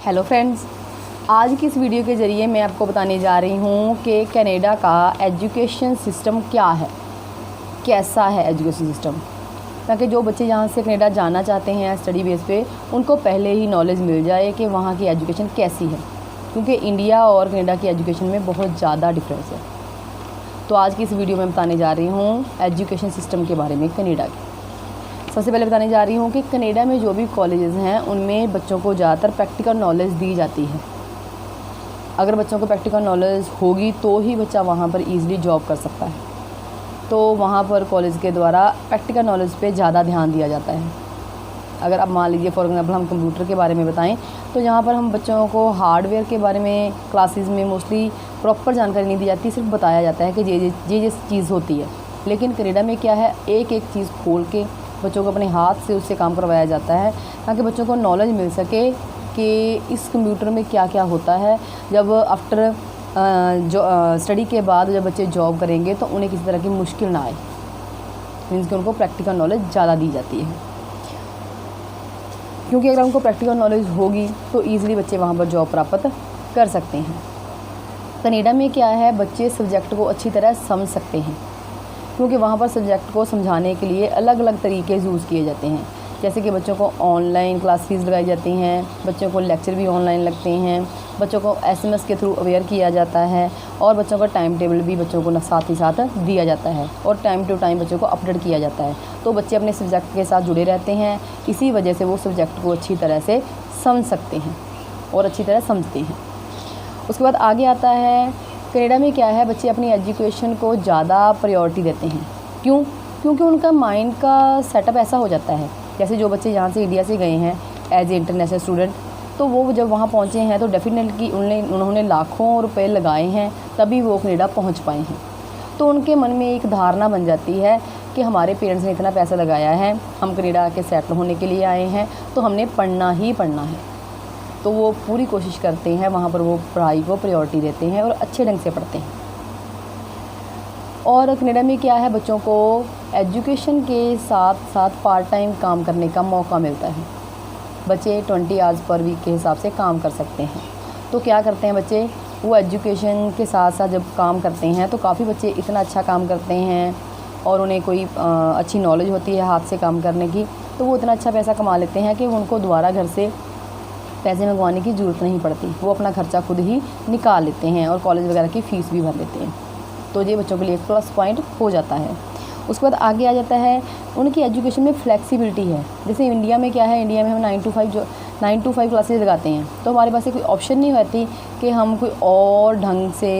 Hello friends, आज की इस वीडियो के ज़रिए मैं आपको बताने जा रही हूँ कि कनाडा का एजुकेशन सिस्टम क्या है, कैसा है एजुकेशन सिस्टम, ताकि जो बच्चे यहाँ से कनाडा जाना चाहते हैं स्टडी बेस पे उनको पहले ही नॉलेज मिल जाए कि वहाँ की एजुकेशन कैसी है, क्योंकि इंडिया और कनाडा की एजुकेशन में बहुत ज़्यादा डिफरेंस है। तो आज की इस वीडियो में बताने जा रही हूँ एजुकेशन सिस्टम के बारे में कनाडा के। सबसे पहले बताने जा रही हूँ कि कनाडा में जो भी कॉलेजेस हैं उनमें बच्चों को ज़्यादातर प्रैक्टिकल नॉलेज दी जाती है। अगर बच्चों को प्रैक्टिकल नॉलेज होगी तो ही बच्चा वहाँ पर ईज़िली जॉब कर सकता है। तो वहाँ पर कॉलेज के द्वारा प्रैक्टिकल नॉलेज पे ज़्यादा ध्यान दिया जाता है। अगर अब मान लीजिए फॉर एग्जांपल हम कंप्यूटर के बारे में बताएं तो यहाँ पर हम बच्चों को हार्डवेयर के बारे में क्लासेस में मोस्टली प्रॉपर जानकारी नहीं दी जाती, सिर्फ बताया जाता है कि ये चीज़ होती है। लेकिन कनाडा में क्या है, एक एक चीज़ खोल के बच्चों को अपने हाथ से उससे काम करवाया जाता है, ताकि बच्चों को नॉलेज मिल सके कि इस कंप्यूटर में क्या क्या होता है। जब आफ्टर जो स्टडी के बाद जब बच्चे जॉब करेंगे तो उन्हें किसी तरह की मुश्किल ना आए, मीन्स कि उनको प्रैक्टिकल नॉलेज ज़्यादा दी जाती है। क्योंकि अगर उनको प्रैक्टिकल नॉलेज होगी तो ईज़िली बच्चे वहाँ पर जॉब प्राप्त कर सकते हैं। कनाडा में क्या है, बच्चे सब्जेक्ट को अच्छी तरह समझ सकते हैं, क्योंकि वहाँ पर सब्जेक्ट को समझाने के लिए अलग अलग तरीके यूज़ किए जाते हैं। जैसे कि बच्चों को ऑनलाइन क्लासेस लगाई जाती हैं, बच्चों को लेक्चर भी ऑनलाइन लगते हैं, बच्चों को SMS के थ्रू अवेयर किया जाता है, और बच्चों का टाइम टेबल भी बच्चों को साथ ही साथ दिया जाता है, और टाइम टू टाइम बच्चों को अपडेट किया जाता है। तो बच्चे अपने सब्जेक्ट के साथ जुड़े रहते हैं, इसी वजह से वो सब्जेक्ट को अच्छी तरह से समझ सकते हैं और अच्छी तरह समझते हैं। उसके बाद आगे आता है, कनाडा में क्या है, बच्चे अपनी एजुकेशन को ज़्यादा प्रायोरिटी देते हैं। क्यों? क्योंकि उनका माइंड का सेटअप ऐसा हो जाता है। जैसे जो बच्चे यहाँ से इंडिया से गए हैं एज ए इंटरनेशनल स्टूडेंट, तो वो जब वहाँ पहुँचे हैं तो डेफिनेटली उन्होंने लाखों रुपए लगाए हैं तभी वो कनाडा पहुँच पाए हैं। तो उनके मन में एक धारणा बन जाती है कि हमारे पेरेंट्स ने इतना पैसा लगाया है, हम कनाडा के सेटल होने के लिए आए हैं, तो हमने पढ़ना ही पढ़ना है। तो वो पूरी कोशिश करते हैं, वहाँ पर वो पढ़ाई को प्रायोरिटी देते हैं और अच्छे ढंग से पढ़ते हैं। और कनाडा में क्या है, बच्चों को एजुकेशन के साथ साथ पार्ट टाइम काम करने का मौका मिलता है। बच्चे 20 आवर्स पर वीक के हिसाब से काम कर सकते हैं। तो क्या करते हैं बच्चे, वो एजुकेशन के साथ साथ जब काम करते हैं तो काफ़ी बच्चे इतना अच्छा काम करते हैं और उन्हें कोई अच्छी नॉलेज होती है हाथ से काम करने की, तो वो इतना अच्छा पैसा कमा लेते हैं कि उनको दोबारा घर से पैसे मंगवाने की ज़रूरत नहीं पड़ती। वो अपना खर्चा खुद ही निकाल लेते हैं और कॉलेज वगैरह की फ़ीस भी भर लेते हैं। तो ये बच्चों के लिए एक प्लस पॉइंट हो जाता है। उसके बाद आगे आ जाता है, उनकी एजुकेशन में फ्लेक्सिबिलिटी है। जैसे इंडिया में क्या है, इंडिया में हम 9 to 5 क्लासेज लगाते हैं, तो हमारे पास कोई ऑप्शन नहीं होती कि हम कोई और ढंग से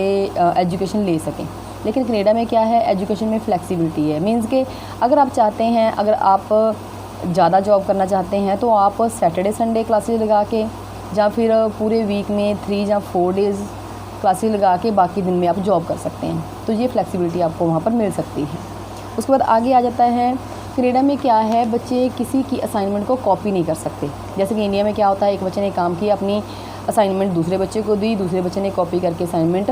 एजुकेशन ले सकें। लेकिन कनाडा में क्या है, एजुकेशन में फ्लेक्सिबिलिटी है। मीन्स कि अगर आप चाहते हैं, अगर आप ज़्यादा जॉब करना चाहते हैं तो आप सैटरडे संडे क्लासेस लगा के, या फिर पूरे वीक में 3 या 4 डेज़ क्लासेस लगा के बाकी दिन में आप जॉब कर सकते हैं। तो ये फ्लेक्सिबिलिटी आपको वहाँ पर मिल सकती है। उसके बाद आगे आ जाता है, कनाडा में क्या है, बच्चे किसी की असाइनमेंट को कॉपी नहीं कर सकते। जैसे कि इंडिया में क्या होता है, एक बच्चे ने काम किया, अपनी असाइनमेंट दूसरे बच्चे को दी, दूसरे बच्चे ने कॉपी करके असाइनमेंट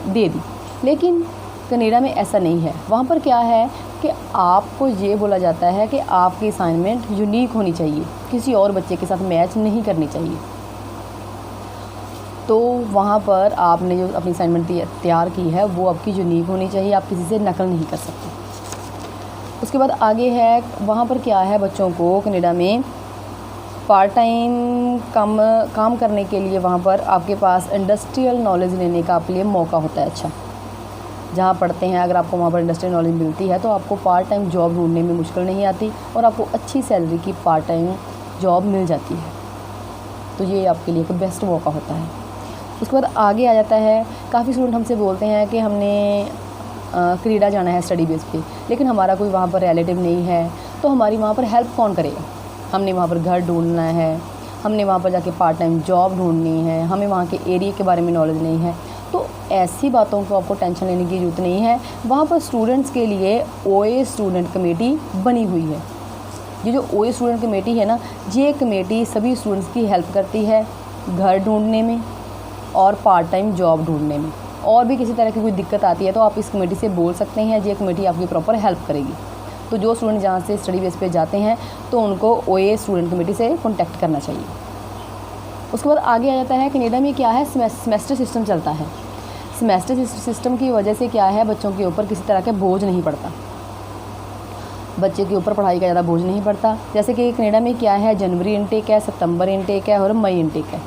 दे दी। लेकिन कनाडा में ऐसा नहीं है। वहाँ पर क्या है कि आपको ये बोला जाता है कि आपकी असाइनमेंट यूनिक होनी चाहिए, किसी और बच्चे के साथ मैच नहीं करनी चाहिए। तो वहाँ पर आपने जो अपनी असाइनमेंट तैयार की है वो आपकी यूनिक होनी चाहिए, आप किसी से नकल नहीं कर सकते। उसके बाद आगे है, वहाँ पर क्या है, बच्चों को कनाडा में पार्ट टाइम काम करने के लिए वहाँ पर आपके पास इंडस्ट्रियल नॉलेज लेने का आपके लिए मौका होता है। अच्छा, जहाँ पढ़ते हैं अगर आपको वहाँ पर इंडस्ट्रियल नॉलेज मिलती है तो आपको पार्ट टाइम जॉब ढूंढने में मुश्किल नहीं आती और आपको अच्छी सैलरी की पार्ट टाइम जॉब मिल जाती है। तो ये आपके लिए एक बेस्ट मौका होता है। उसके बाद आगे आ जाता है, काफ़ी स्टूडेंट हमसे बोलते हैं कि हमने कनाडा जाना है स्टडी बेस पे, लेकिन हमारा कोई वहाँ पर रिलेटिव नहीं है, तो हमारी वहाँ पर हेल्प कौन करेगा। हमने वहाँ पर घर ढूंढना है, हमने वहाँ पर जाके पार्ट टाइम जॉब ढूंढनी है, हमें वहाँ के एरिया के बारे में नॉलेज नहीं है। तो ऐसी बातों को आपको टेंशन लेने की ज़रूरत नहीं है। वहाँ पर स्टूडेंट्स के लिए OA स्टूडेंट कमेटी बनी हुई है। ये जो OA स्टूडेंट कमेटी है ना, ये कमेटी सभी स्टूडेंट्स की हेल्प करती है घर ढूंढने में और पार्ट टाइम जॉब ढूंढने में। और भी किसी तरह की कोई दिक्कत आती है तो आप इस कमेटी से बोल सकते हैं, ये कमेटी आपकी प्रॉपर हेल्प करेगी। तो जो स्टूडेंट जहाँ से स्टडी बेस पे जाते हैं तो उनको OA स्टूडेंट कमेटी से कॉन्टैक्ट करना चाहिए। उसके बाद आगे आ जाता है कनाडा में क्या है, सेमेस्टर सिस्टम चलता है। सेमेस्टर सिस्टम की वजह से क्या है, बच्चों के ऊपर किसी तरह के बोझ नहीं पड़ता, बच्चे के ऊपर पढ़ाई का ज़्यादा बोझ नहीं पड़ता। जैसे कि कनाडा में क्या है, जनवरी इनटेक है, सितंबर इनटेक है और मई इनटेक है,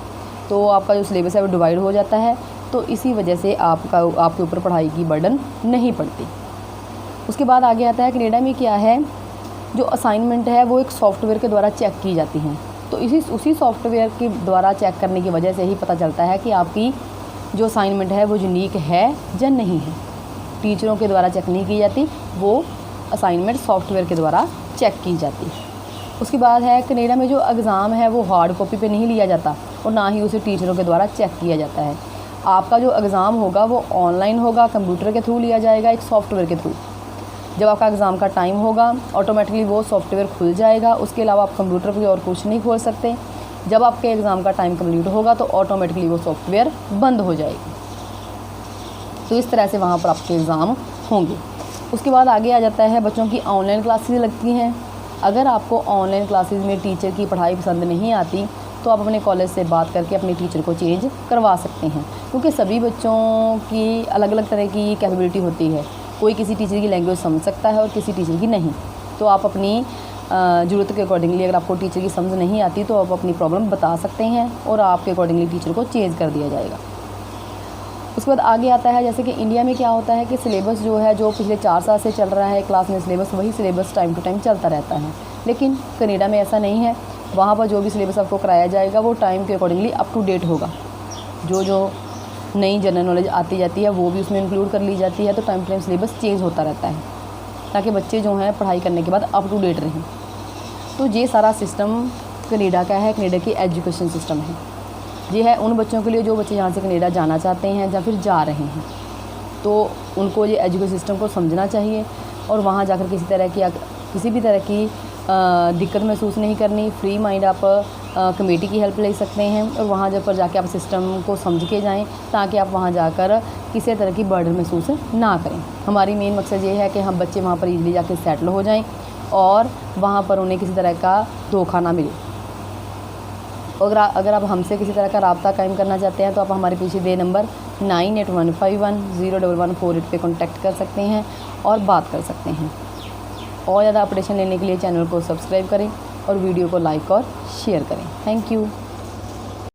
तो आपका जो सिलेबस है वो डिवाइड हो जाता है, तो इसी वजह से आपके ऊपर पढ़ाई की बर्डन नहीं पड़ती। उसके बाद आगे आता है कनाडा में क्या है, जो असाइनमेंट है वो एक सॉफ्टवेयर के द्वारा चेक की जाती हैं, तो उसी सॉफ्टवेयर के द्वारा चेक करने की वजह से ही पता चलता है कि आपकी जो असाइनमेंट है वो यूनिक है या नहीं है। टीचरों के द्वारा चेक नहीं की जाती, वो असाइनमेंट सॉफ्टवेयर के द्वारा चेक की जाती है। उसके बाद है कनाडा में जो एग्ज़ाम है वो हार्ड कॉपी पे नहीं लिया जाता और ना ही उसे टीचरों के द्वारा चेक किया जाता है। आपका जो एग्ज़ाम होगा वो ऑनलाइन होगा, कंप्यूटर के थ्रू लिया जाएगा, एक सॉफ्टवेयर के थ्रू। जब आपका एग्ज़ाम का टाइम होगा ऑटोमेटिकली वो सॉफ्टवेयर खुल जाएगा, उसके अलावा आप कंप्यूटर पर और कुछ नहीं खोल सकते। जब आपके एग्ज़ाम का टाइम कंप्लीट होगा तो ऑटोमेटिकली वो सॉफ्टवेयर बंद हो जाएगी। तो इस तरह से वहाँ पर आपके एग्ज़ाम होंगे। उसके बाद आगे आ जाता है बच्चों की ऑनलाइन क्लासेस लगती हैं। अगर आपको ऑनलाइन क्लासेस में टीचर की पढ़ाई पसंद नहीं आती तो आप अपने कॉलेज से बात करके अपने टीचर को चेंज करवा सकते हैं, क्योंकि सभी बच्चों की अलग अलग तरह की कैपेबिलिटी होती है। कोई किसी टीचर की लैंग्वेज समझ सकता है और किसी टीचर की नहीं। तो आप अपनी ज़रूरत के अकॉर्डिंगली, अगर आपको टीचर की समझ नहीं आती तो आप अपनी प्रॉब्लम बता सकते हैं और आपके अकॉर्डिंगली टीचर को चेंज कर दिया जाएगा। उसके बाद आगे आता है, जैसे कि इंडिया में क्या होता है कि सिलेबस जो है, जो पिछले 4 साल से चल रहा है क्लास में सिलेबस, वही सिलेबस टाइम टू टाइम चलता रहता है। लेकिन कनाडा में ऐसा नहीं है, वहाँ पर जो भी सिलेबस आपको कराया जाएगा वो टाइम के अकॉर्डिंगली अप टू डेट होगा। जो नई जनरल नॉलेज आती जाती है वो भी उसमें इंक्लूड कर ली जाती है, तो time to time syllabus change होता रहता है ताकि बच्चे जो हैं पढ़ाई करने के बाद अप टू डेट रहें। तो ये सारा सिस्टम कनाडा का है, कनाडा की एजुकेशन सिस्टम है। ये है उन बच्चों के लिए जो बच्चे यहाँ से कनाडा जाना चाहते हैं या फिर जा रहे हैं, तो उनको ये एजुकेशन सिस्टम को समझना चाहिए और वहाँ जाकर किसी भी तरह की दिक्कत महसूस नहीं करनी। फ्री माइंड आप कमेटी की हेल्प ले सकते हैं और वहाँ जब पर जाके आप सिस्टम को समझ के जाएं ताकि आप वहाँ जाकर किसी तरह की बर्डन महसूस ना करें। हमारी मेन मकसद ये है कि हम बच्चे वहाँ पर ईज़िली जाके सेटल हो जाएं और वहाँ पर उन्हें किसी तरह का धोखा ना मिले। अगर आप हमसे किसी तरह का राब्ता कायम करना चाहते हैं तो आप हमारे पीछे दे नंबर 9815101148 पे कॉन्टैक्ट कर सकते हैं और बात कर सकते हैं। और ज़्यादा अपडेशन लेने के लिए चैनल को सब्सक्राइब करें और वीडियो को लाइक और शेयर करें। Thank you.